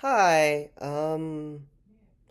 Hi,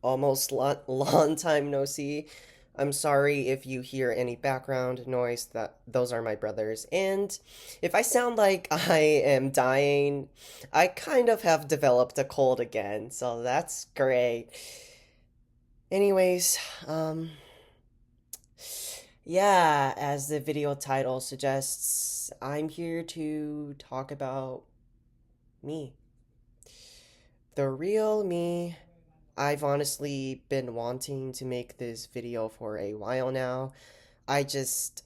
almost long time no see. I'm sorry if you hear any background noise, that those are my brothers. And if I sound like I am dying, I kind of have developed a cold again, so that's great. Anyways, yeah, as the video title suggests, I'm here to talk about me. The real me. I've honestly been wanting to make this video for a while now. I just,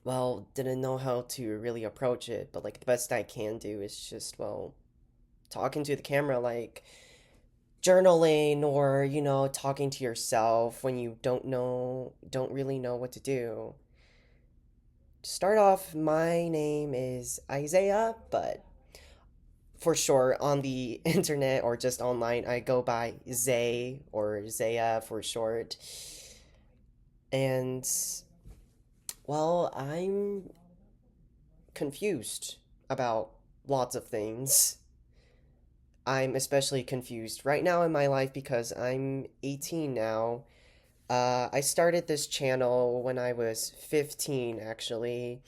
well, didn't know how to really approach it, but like the best I can do is just, well, talking to the camera, like journaling or, talking to yourself when you don't really know what to do. To start off, my name is Isaiah, but for sure on the internet or just online, I go by Zay or Zaya for short. And, well, I'm confused about lots of things. I'm especially confused right now in my life because I'm 18 now. I started this channel when I was 15, actually.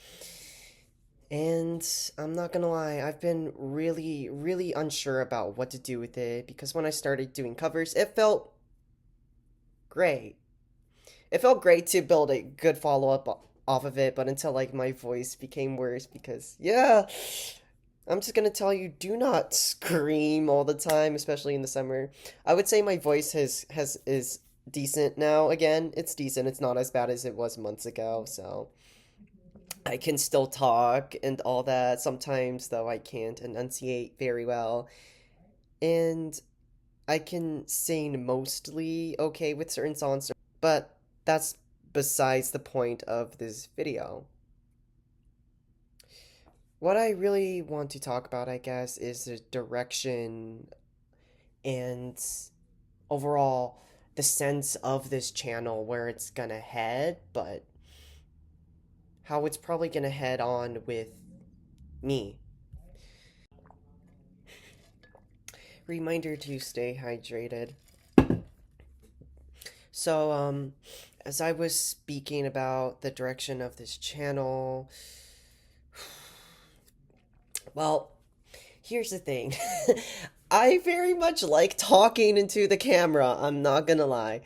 And I'm not gonna lie, I've been really, really unsure about what to do with it because when I started doing covers, it felt great. It felt great to build a good follow up off of it, but until like my voice became worse because yeah, I'm just gonna tell you, do not scream all the time, especially in the summer. I would say my voice has is decent now. Again, it's decent. It's not as bad as it was months ago, so I can still talk and all that. Sometimes though I can't enunciate very well. And I can sing mostly okay with certain songs, but that's besides the point of this video. What I really want to talk about, I guess, is the direction and overall the sense of this channel, where it's gonna head, but how it's probably gonna head on with me. Reminder to stay hydrated. So, as I was speaking about the direction of this channel, well, here's the thing. I very much like talking into the camera, I'm not gonna lie.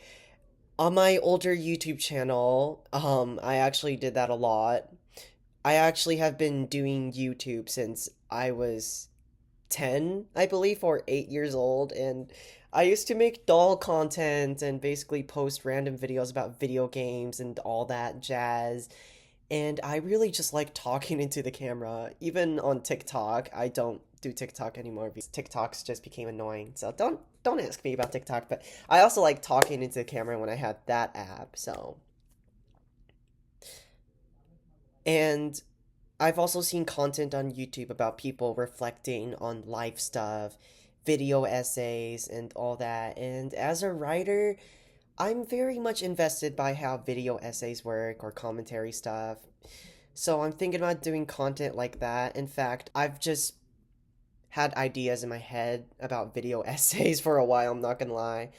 On my older YouTube channel, I actually did that a lot. I actually have been doing YouTube since I was 10, I believe, or 8 years old, and I used to make doll content and basically post random videos about video games and all that jazz. And I really just like talking into the camera. Even on TikTok, I don't do TikTok anymore because TikToks just became annoying. So don't ask me about TikTok, but I also like talking into the camera when I had that app. So, and I've also seen content on YouTube about people reflecting on life stuff, video essays, and all that. And as a writer, I'm very much invested by how video essays work or commentary stuff. So I'm thinking about doing content like that. In fact, I've just had ideas in my head about video essays for a while, I'm not gonna lie.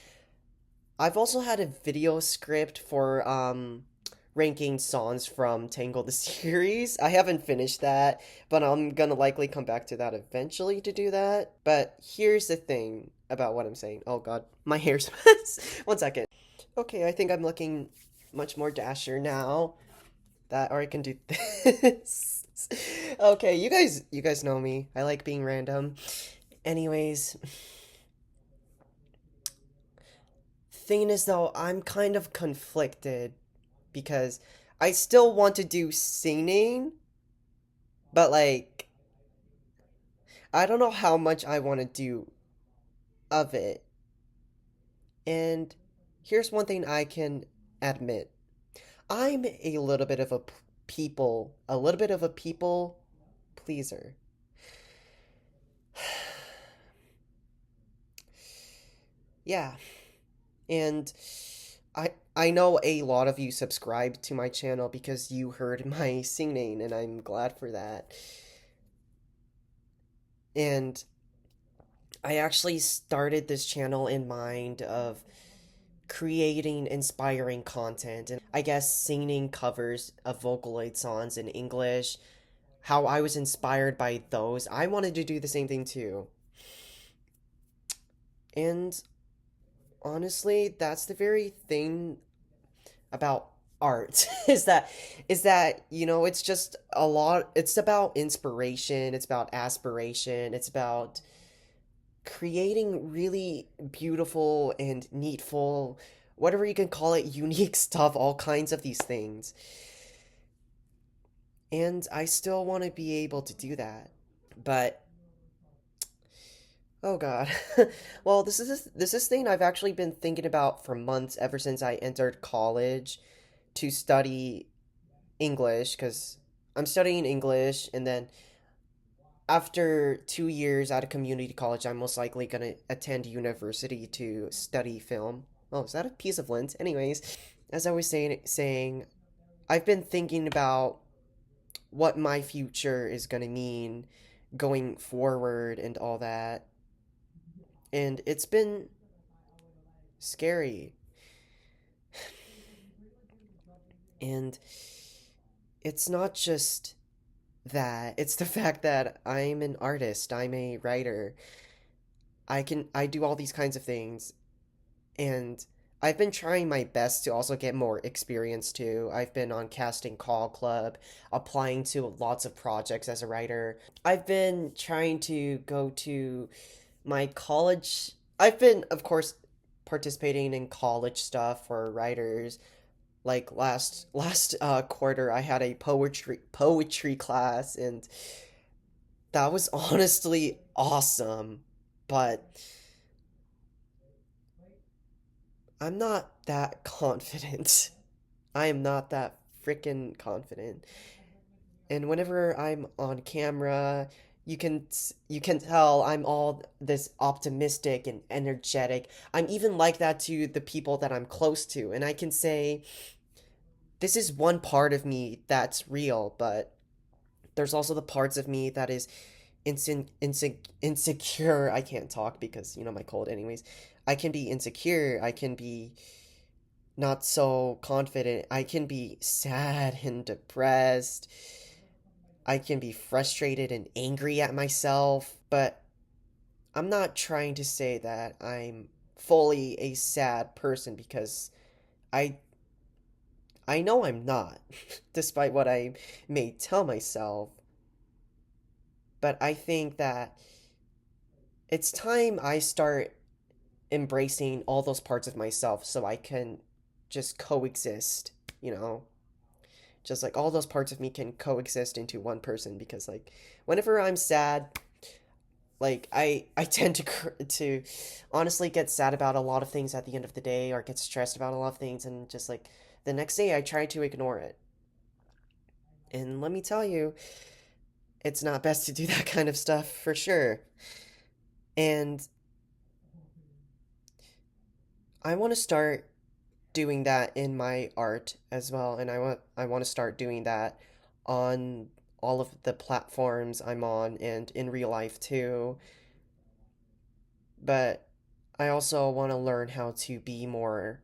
I've also had a video script for ranking songs from Tangle the series. I haven't finished that, but I'm gonna likely come back to that eventually to do that. But here's the thing about what I'm saying. Oh god, my hair's a mess. One second. Okay, I think I'm looking much more dasher now. That or I can do this. Okay, you guys know me. I like being random. Anyways, thing is though, I'm kind of conflicted because I still want to do singing, but like I don't know how much I want to do of it. And here's one thing I can admit. I'm a little bit of a little bit of a people pleaser. Yeah, and I know a lot of you subscribed to my channel because you heard my singing, and I'm glad for that. And I actually started this channel in mind of creating inspiring content and I guess singing covers of Vocaloid songs in English. How I was inspired by those. I wanted to do the same thing too. And honestly, that's the very thing about art is that it's just a lot, it's about inspiration, it's about aspiration, it's about creating really beautiful and neatful, whatever you can call it, unique stuff, all kinds of these things. And I still want to be able to do that. But oh God. Well, this is thing I've actually been thinking about for months ever since I entered college to study English because I'm studying English, and then after 2 years at a community college, I'm most likely gonna attend university to study film. Oh, is that a piece of lint? Anyways, as I was saying, I've been thinking about what my future is gonna mean going forward and all that, and it's been scary. And it's not just that, it's the fact that I'm an artist, I'm a writer. I do all these kinds of things, and I've been trying my best to also get more experience too. I've been on casting call club, applying to lots of projects as a writer. I've been trying to go to my college. I've been, of course, participating in college stuff for writers. Like last quarter, I had a poetry class, and that was honestly awesome. But I'm not that confident. I am not that freaking confident. And whenever I'm on camera, you can tell I'm all this optimistic and energetic. I'm even like that to the people that I'm close to, and I can say this is one part of me that's real, but there's also the parts of me that is insecure. I can't talk because, my cold, anyways. I can be insecure. I can be not so confident. I can be sad and depressed. I can be frustrated and angry at myself. But I'm not trying to say that I'm fully a sad person because I I know I'm not, despite what I may tell myself. But I think that it's time I start embracing all those parts of myself so I can just coexist, you know? Just like all those parts of me can coexist into one person because like whenever I'm sad, like I tend to honestly get sad about a lot of things at the end of the day or get stressed about a lot of things, and just like the next day I try to ignore it. And let me tell you, it's not best to do that kind of stuff for sure. And I want to start doing that in my art as well, and I want to start doing that on all of the platforms I'm on and in real life too. But I also want to learn how to be more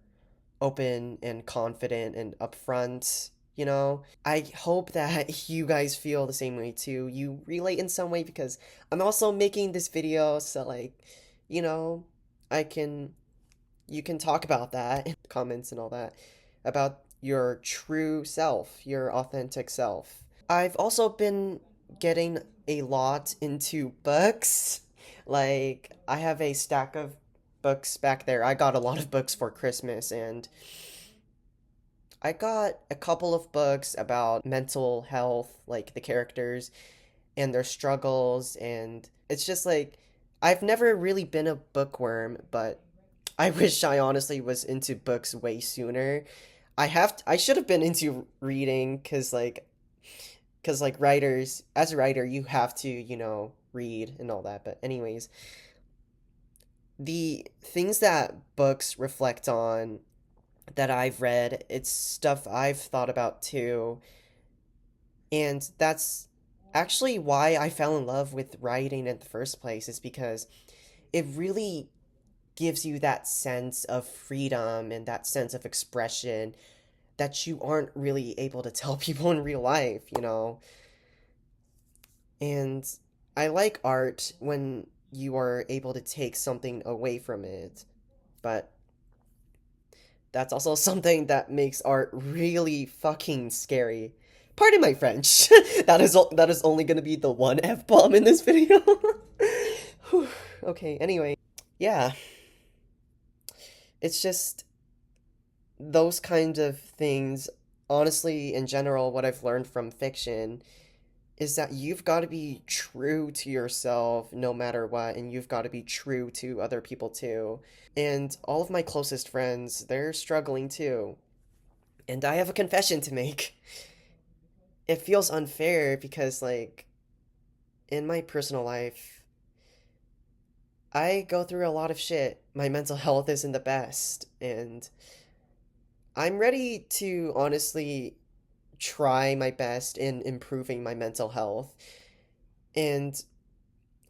open and confident and upfront. I hope that you guys feel the same way too. You relate in some way because I'm also making this video so like, you know, I can you can talk about that in comments and all that about your true self, your authentic self. I've also been getting a lot into books. Like, I have a stack of books back there. I got a lot of books for Christmas, and I got a couple of books about mental health, like the characters and their struggles, and it's just like I've never really been a bookworm, but I wish I honestly was into books way sooner. I should have been into reading cuz like writers, as a writer you have to, read and all that. But anyways, the things that books reflect on that I've read, it's stuff I've thought about too. And that's actually why I fell in love with writing in the first place, is because it really gives you that sense of freedom and that sense of expression that you aren't really able to tell people in real life, you know? And I like art when you are able to take something away from it, but that's also something that makes art really fucking scary. Pardon my French. That is only gonna be the one F-bomb in this video. Whew. Okay, anyway. Yeah, it's just those kinds of things. Honestly, in general, what I've learned from fiction is that you've got to be true to yourself no matter what, and you've got to be true to other people too. And all of my closest friends, they're struggling too. And I have a confession to make. It feels unfair because, like, in my personal life, I go through a lot of shit. My mental health isn't the best, and I'm ready to honestly try my best in improving my mental health. And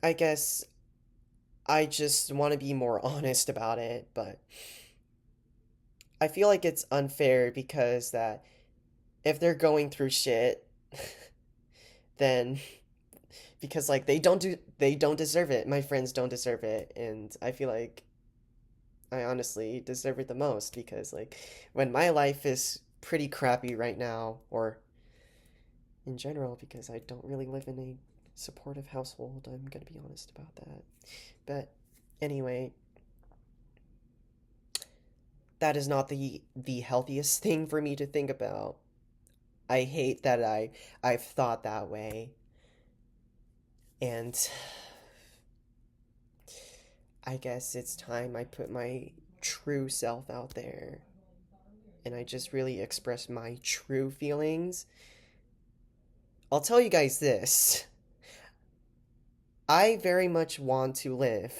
I guess I just want to be more honest about it, but I feel like it's unfair because that if they're going through shit, then because like they don't deserve it. My friends don't deserve it, and I feel like I honestly deserve it the most because like when my life is pretty crappy right now or in general because I don't really live in a supportive household, I'm going to be honest about that. But anyway, that is not the healthiest thing for me to think about. I hate that I've thought that way. And I guess it's time I put my true self out there and I just really express my true feelings. I'll tell you guys this. I very much want to live.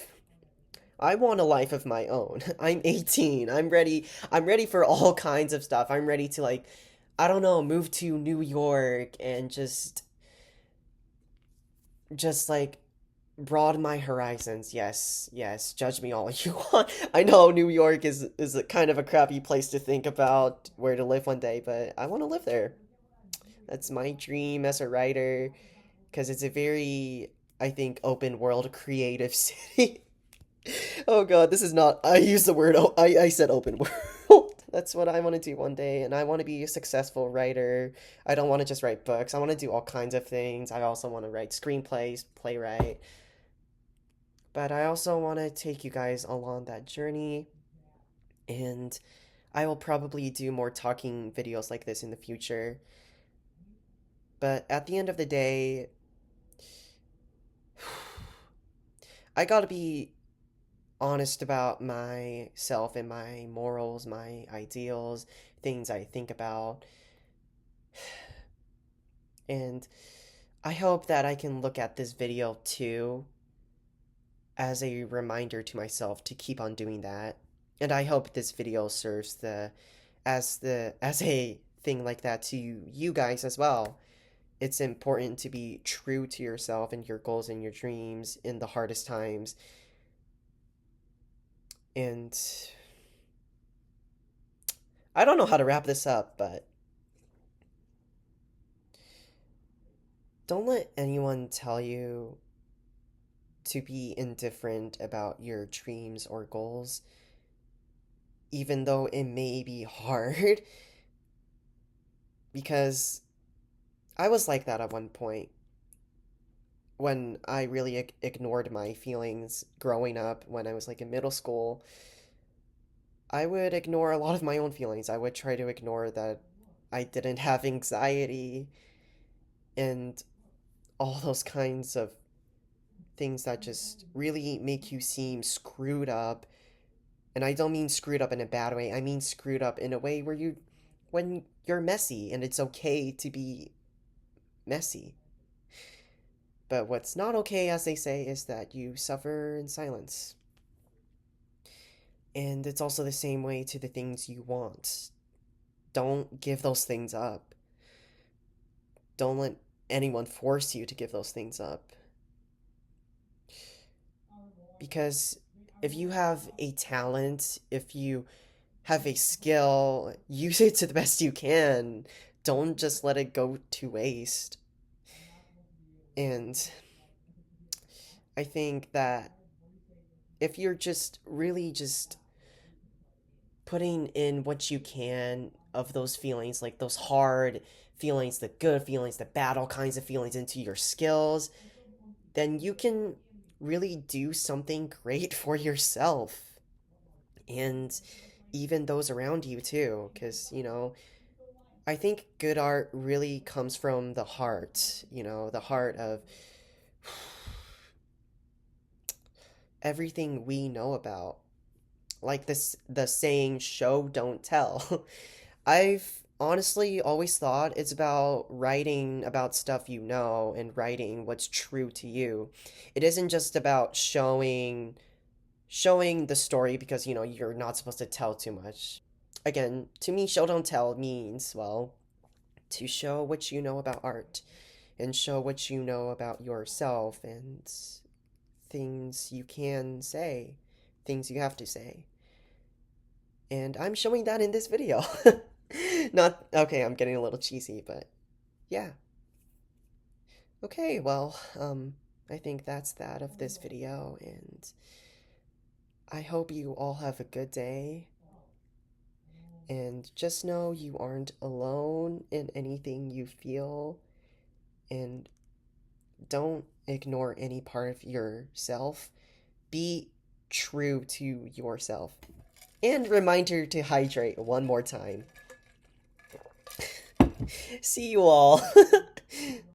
I want a life of my own. I'm 18. I'm ready. I'm ready for all kinds of stuff. I'm ready to like I don't know, move to New York and just like broaden my horizons. Yes, yes, judge me all you want. I know New York is a kind of a crappy place to think about where to live one day, but I want to live there. That's my dream as a writer because it's a very I think open world creative city. Oh God, this is not. I use the word. I said open world. That's what I want to do one day, and I want to be a successful writer. I don't want to just write books. I want to do all kinds of things. I also want to write screenplays, playwright, but I also want to take you guys along that journey, and I will probably do more talking videos like this in the future. But at the end of the day, I gotta be honest about myself and my morals, my ideals, things I think about. And I hope that I can look at this video too as a reminder to myself to keep on doing that. And I hope this video serves the as a thing like that to you guys as well. It's important to be true to yourself and your goals and your dreams in the hardest times. And I don't know how to wrap this up, but don't let anyone tell you to be indifferent about your dreams or goals, even though it may be hard, because I was like that at one point when I really ignored my feelings growing up when I was like in middle school. I would ignore a lot of my own feelings. I would try to ignore that I didn't have anxiety and all those kinds of things that just really make you seem screwed up. And I don't mean screwed up in a bad way. I mean screwed up in a way where when you're messy and it's okay to be messy. But what's not okay, as they say, is that you suffer in silence. And it's also the same way to the things you want. Don't give those things up. Don't let anyone force you to give those things up. Because if you have a talent, if you have a skill, use it to the best you can. Don't just let it go to waste. And I think that if you're just really just putting in what you can of those feelings, like those hard feelings, the good feelings, the battle kinds of feelings into your skills, then you can really do something great for yourself and even those around you too. Because, I think good art really comes from the heart, the heart of everything we know about. Like the saying, show, don't tell. I've honestly always thought it's about writing about stuff you know and writing what's true to you. It isn't just about showing the story because you're not supposed to tell too much. Again, to me, show don't tell means, well, to show what you know about art and show what you know about yourself and things you can say, things you have to say. And I'm showing that in this video. Not okay, I'm getting a little cheesy, but yeah. Okay, well, I think that's that of this video, and I hope you all have a good day. And just know you aren't alone in anything you feel, and don't ignore any part of yourself. Be true to yourself. And reminder to hydrate one more time. See you all.